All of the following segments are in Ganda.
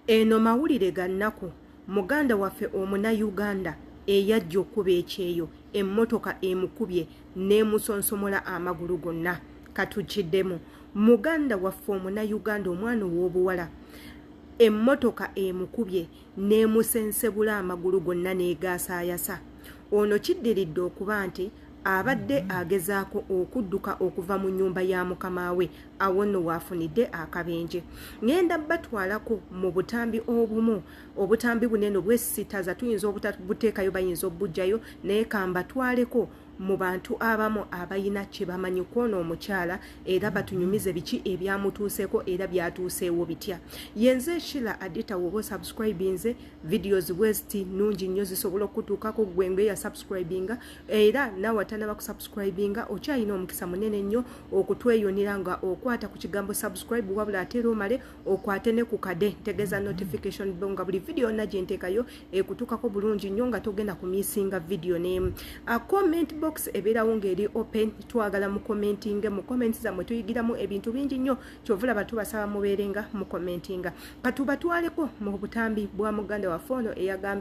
eno mawulire ga nnaku muganda waffe omuna Uganda eyajja okuba ekyeyo emmotoka emukubye n'emusonsomola amagulu gonna katukiddemu muganda waffe omuna Uganda omwana ow'obuwala emmotoka emukubye n'emusensebula amagulu gonna n'egasaayasa ono kiddiridde okuba nti abadde agezaako okudduka okuva mu nnyumba ya mukama we awo nno waafunidde akabenje ngenda batwalako mu butambi obumu obutambi bunene bwesitaza tuyinza obutabuteekayo bayinza obujjayo naye kambatwaleko mu bantu abamu abayina kye bamanyi kwono omukyala era batunyumize biki ebyamutuuseko era byatuuseewo bitya yenze Shila Adita wobo subscribinze videos bwesti nungi nnyo zisobola okutuukako gwengwe ya subscribinga era nawe atanaba kusubscribinga okyayina omukisa munene nnyo okutweyonera nga okwata ku kigambo subscribe wabula atera omale okwate ne ku kade tegeza notification bell nga buli video na gyenteekayo ekutuukako bulungi nnyo nga togenda kumisinga video n'emu comment box ebeerawo ng'eri open twagala mu commentinga mu comments zammwe tuyigiramu ebintu bingi nnyo kyovula batu basaba mubeerenga mu commentinga katubatwaleko mu butambi bwa muganda wa fono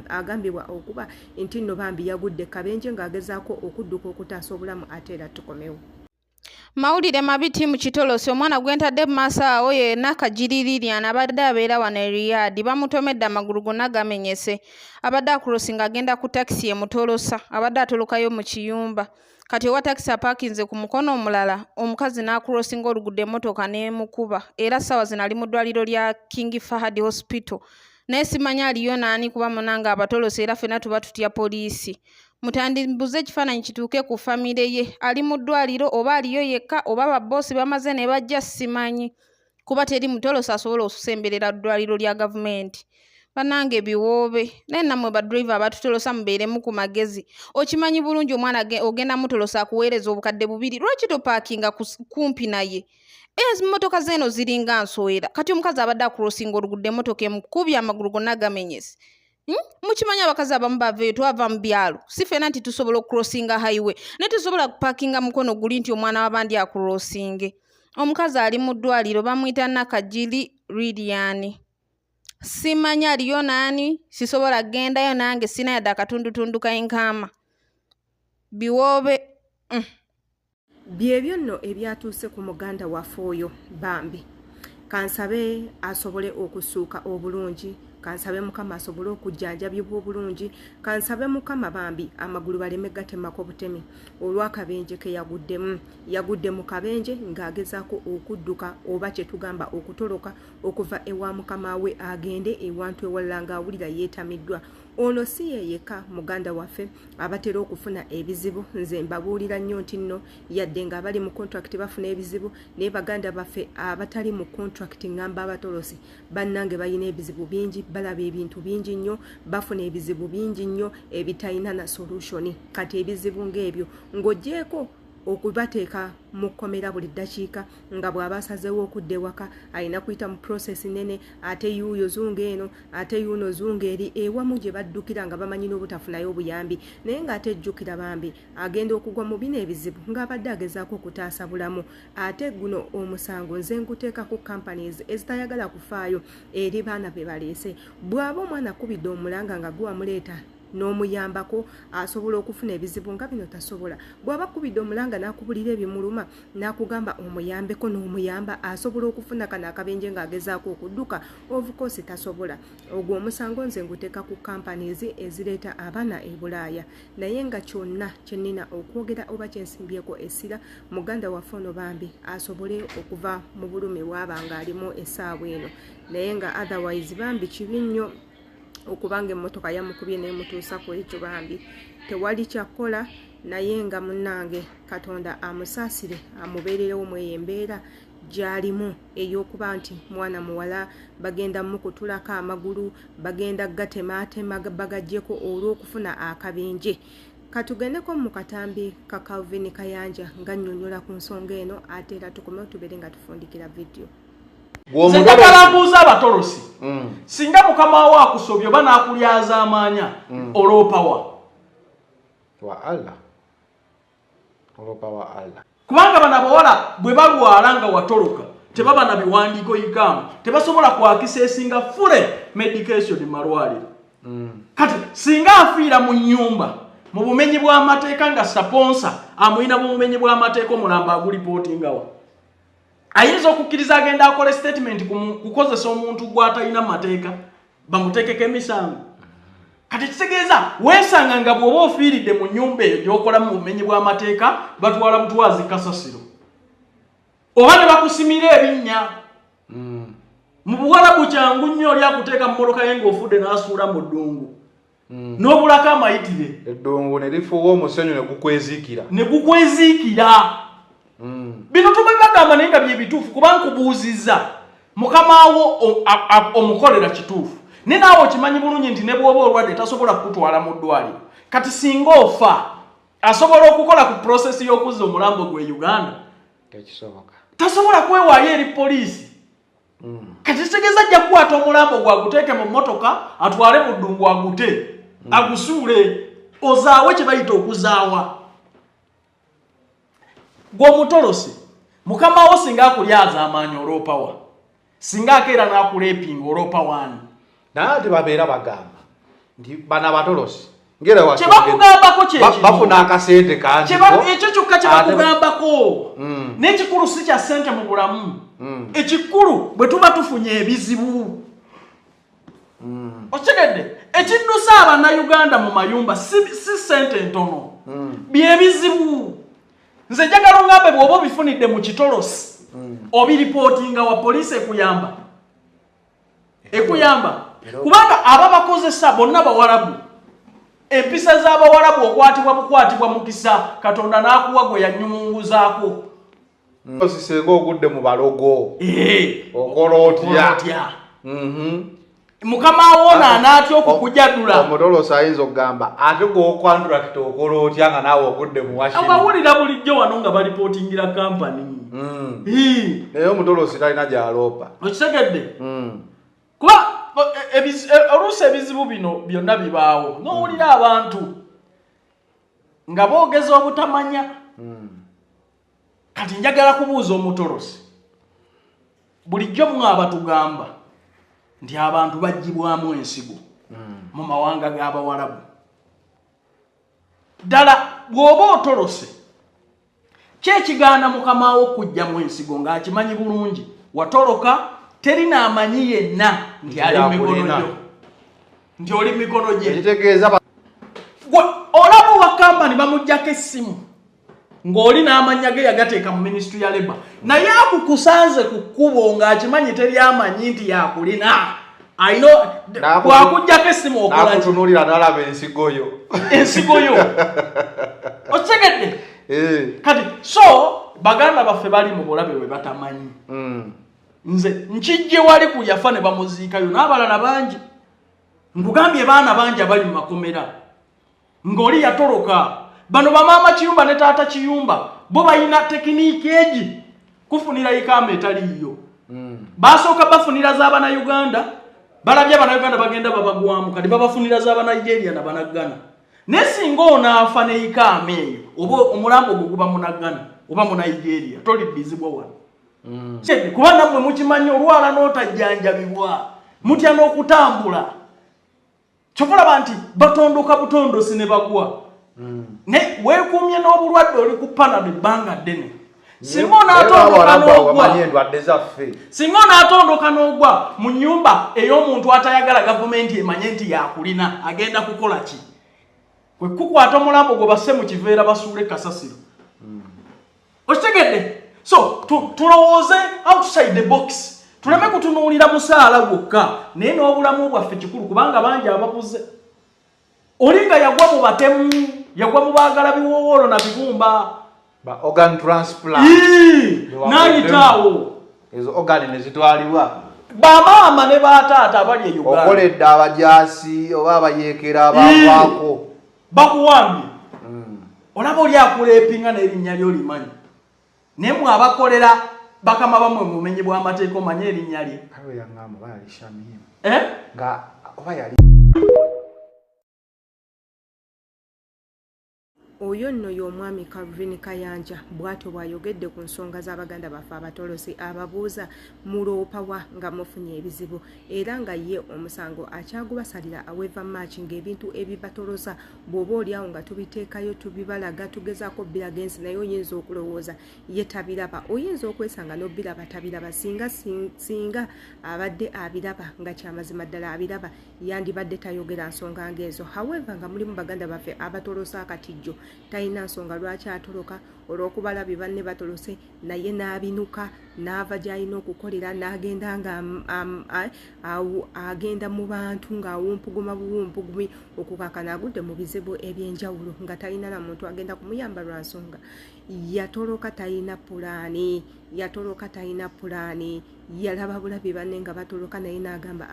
agambibwa okuba nti nno bambi yagudde kabenje ng'agezaako okudduka okutaasa obulamu ate era tukomewo mawulire mabiti mu kitolosi omwana gwentadde maaso awo yenna kagiririrana abadde abeera wano e Riyadh bamutomedde amagulu gonna gamenyese abadde akurosinga agenda ku takisi emutolosa abadde atolokayo mu kiyumba kati owa takisi apaakinze ku mukono omulala omukazi n'akurosinga olugudde emmotoka n'emukuba era ssaawa zino ali mu ddwaliro lya King Fahad Hospital naye simanyi aliyo naani kuba munanga abatolose era ffenna tuba tutya poliisi mutandimbuze ekifaananyi kituuke ku famire ye ali mu ddwaliro oba aliyo yekka oba babboosi bamaze ne bajja simanyi kuba teri mutolosa asobola okusemberera ddwaliro lya gavumenti bannange biwoobe naye nammwe badriva abatutolosa mubeeremu ku magezi okimanyi bulungi omwana ogenda mutolosa akuweereza obukadde 2 lwaki topaakinga kumpi naye emmotoka zeeno ziringa nsowera kati omukazi abadde akurosinga olugudde emmotoka emukubye amagulu gonna gamenyese mukimanyi abakazi abamu baveeyo twava mu byalo si ffenna nti tusobola okurosinga highway naye tusobola kupaakinga mukono guli nti omwana w'abandi akurosinge omukazi ali mu ddwaliro bamuyita Nakajiri Ridiani simanyi aliyo naani sisobola gendayo nange sina yadde akatundutundu k'enkaama biwoobe byebyo nno ebyatuuse ku muganda waffe oyo bambi kansabe asobole okusuuka obulungi kansabe mukama asobole okujjanjabibwa obulungi kansabe mukama bambi amagulu baleme gatemako butemi olw'akabenje ke yagudde mu kabenje ng'agezaako okudduka oba kye tugamba okutoloka okuva ewa mukama we agende ewantu ewalala ng'awulira yeetamiddwa ono si yeyeka muganda waffe abatera okufuna ebizibu nze mbabuulira nnyo nti nno yadde nga bali mu contract bafuna ebizibu naye baganda baffe abatali mu contract ngamba abatolosi bannange bayina ebizibu bingi balaba ebintu bingi nnyo bafuna ebizibu bingi nnyo ebitalina na solution kati ebizibu ng'ebyo ng'ogyeko okubateeka mu kkomera buli ddakiika nga bw'aba asazeewo okudda ewaka alina kuyita mu process nene ate yuuyo zunga eno ate yuuno zunga eri ewamu gye baddukira nga bamanyi n'obutafunayo obuyambi naye ng'ate ejjukira bambi agenda okugwa mu bino ebizibu ng'abadde agezaako okutaasa bulamu ate guno omusango nze nguteeka ku companies ezitayagala kufaayo eri baana be baleese bw'aba omwana akubidde omulanga nga guwamuleeta n'omuyambako asobola okufuna ebizibu nga bino tasobola bw'aba akubidde omulanga n'akubulira ebimuluma n'akugamba omuyambeko n'omuyamba asobola okufuna kano akabenje ng'agezaako okudduka of course tasobola ogwo omusango nze nguteeka ku companies ezireeta abaana e Bulaaya naye nga kyonna kyennina okwogera oba kyensimbyeko essira muganda waffe ono bambi asobole okuva mu bulume bw'aba ng'alimu essaawa eno naye nga otherwise bambi kibi nnyo okubanga emmotoka yamukubye n'emutuusa ku ekyo bambi tewali kyakola naye nga munnange Katonda amusaasire amubeererewo mu embeera gy'alimu ey'okuba nti mwana muwala bagenda mukutulako amagulu bagenda gatematema bagaggyeko olw'okufuna akabenje katugendeko mu katambi ka Calvin Kayanja nga nnyonnyola ku nsonga eno ate era tukomewo tubeere nga tufundikira video Zekalambuza abatolosi. Singa mukama wa akusobyo bana akulyaza amanya olopawa. Wa Allah. Olopawa Allah. Kubanga bana bawala bwe balwala nga watoloka tebaba na biwandiiko yikamu tebasobola kwakisa esinga fule medication malwaliro kati singa afiira mu nnyumba mu bumenyi bw'amateeka nga saponsa amuyina mu bumenyi bw'amateeka omulamba agulipootingawa ayinza okukkiriza agenda akola statement kukozesa omuntu gw'atalina mateeka bamuteekeko emisango kati kitegeeza weesanga nga bw'oba ofiiridde mu nnyumba eyo gy'okola mu bumenyi bw'amateeka batwala butwazi kasasiro oba ne bakusimira ebinnya mu buwalabu kyangu nnyo oli akuteeka mu mmotoka ye ng'ofudde n'asuula mu ddungu n'obulako amayitire eddungu ne lifuuwa omusenyu ne gukweziikira bino tubagamba naye nga bye bituufu kuba nkubuuzizza mukamaawo omukolera kituufu ne naawe okimanyi bulungi nti ne bw'oba olwadde tasobola kukutwala mu ddwaliro kati singa ofa asobola okukola ku prosesi y'okuzza omulambo gwe Uganda tasobola kwewaayo eri poliisi kati kitegeeza ajja kukwata omulambo gwe aguteeke mu mmotoka atwale mu ddungu agute agusuule ozaawe kye bayita okuzaawa gw'omutolosi mukamaawo singa akulyaza amaanyi olwopawa singa akeera n'akuleepinga olwopawani naye tebabeera bagamba nti bana batolosi kyebakugambako bafuna akasente kangi ekyo kyokka kyebakugambako n'ekikulu si kya ssente mu bulamu ekikulu bwe tuba tufunye ebizibu okitegedde ekiddusa abannayuganda mu mayumba si ssente ntono byebizibu nze njagala ongambe bw'oba obifunidde mu kitolosi obiripootinga wa poliisi ekuyamba kubanga aba bakozesa bonna bawalabu empisa z'abawalabu okwatibwa mukisa katonda n'akuwa gwe yanyumunguzaako singa ogudde mu balogo okola otya mukamaawo n'anaatya okukujadula omutolosi ayinza okugamba ate gweokwandula kiti okola otya nga naawe ogudde mu washini abawulira bulijjo wano nga balipootingira kampani naye omutolosi talina gyaloopa okitegedde kuba oluusi ebizibu bino byonna bibaawo n'owulira abantu nga boogeza obutamanya kati njagala kubuuza omutolosi bulijjo mwe abatugamba nti abantu baggibwamu ensigo mu mawanga g'abawalabu ddala bw'oba otolose kyekigaana mukamaawo okujjamu ensigo ng'akimanyi bulungi watoloka teri n'amanyi yenna nti ali mu mikono gyo nti oli mu mikono gye olaba owa kampani bamuggyako essimu ng'oli n'amanya ge yagateeka mu minisitule ya leba naye akukusanze ku kkubo ng'akimanyi teri amanyi nti yakulina bwakuggyako essimu okolakutunuulira n'alaba ensigo yo okitegedde kati so baganda baffe bali mu bulabe bwe batamanyi nze nkijje wali ku yafa ne bamuziikayo n'abalala bangi nkugambye baana bangi abali mu makomera ng'oli yatoloka bano bamaama kiyumba ne taata kiyumba bo balina tekiniiki egi kufunira ikamba etaliiyo basooka bafunira z'abannayuganda balabye abannayuganda bagenda babagwamu kati babafunira z'abanigeria nabanagana naye singa onaafa ne ikamba eyo oba omulambo gwe guba munaggana oba munigeria toliddizibwa wano kuba nammwe mukimanyi olwala n'otajjanjabibwa mutya n'okutambula kyokulaba nti batondoka butondosi ne bagwa ne weekuumye n'obulwadde oli ku panado ebbanga ddene singa onaatondoka n'ogwa mu nnyumba ey'omuntu atayagala gavumenti emanye nti yakulina agenda kukola ki kwe kukwata omulambo gwe basse mu kiveera basuule kasasiro okitegedde so tulowooze outside the box tuleme kutunuulira musaala gwokka naye n'obulamu bwaffe kikulu kubanga bangi ababuze oli nga yagwa mu batemu yagwa mu baagala biwoowolo na bibumba organ transplant n'ayitaawo ezo organ ne zitwalibwa bamaama ne bataata abali e Uganda okoledde abajaasi oba abayeekera abavaako bakuwambye olaba oli akuleepinga n'erinnya ly'olimanyi naye mwe abakolera bakama bamwe mu bumenyi bw'amateeka omanye erinnya lye oyo nno y'omwami Calvin Kayanja bw'atyo bw'ayogedde ku nsonga z'Abaganda baffe abatolosi ababuuza muloopa wa nga mufunye ebizibu era nga ye omusango akyagubasalira aweva March ng'ebintu ebibatolosa bw'oba oliawo nga tubiteekayo tubibalaga tugezaako biraga ensi naye oyinza okulowooza ye tabiraba oyinza okwesanga n'obiraba tabiraba singa abadde abiraba nga kyamazima ddala abiraba yandibadde tayogera nsonga ng'ezo however nga mulimu Baganda baffe abatolosa akatijjo talina nsonga lwaki atoloka olw'okubalabye banne batolose naye n'abinuka n'ava gy'alina okukolera n'agenda nga agenda mu bantu ng'awumpuguma buwumpugumi okukakana agudde mu bizibu eby'enjawulo nga talina na muntu agenda kumuyamba lwa nsonga yatoloka talina pulaani yalaba bulabi banne nga batoloka naye n'agamba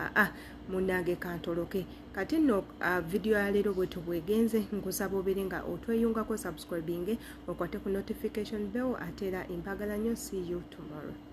munnange kantoloke kati nno video ya leero bwe tubwegenze nkusaba obeere nga otweyungako subscribing okwate ku notification bell ate era empagala nnyo see you tomorrow.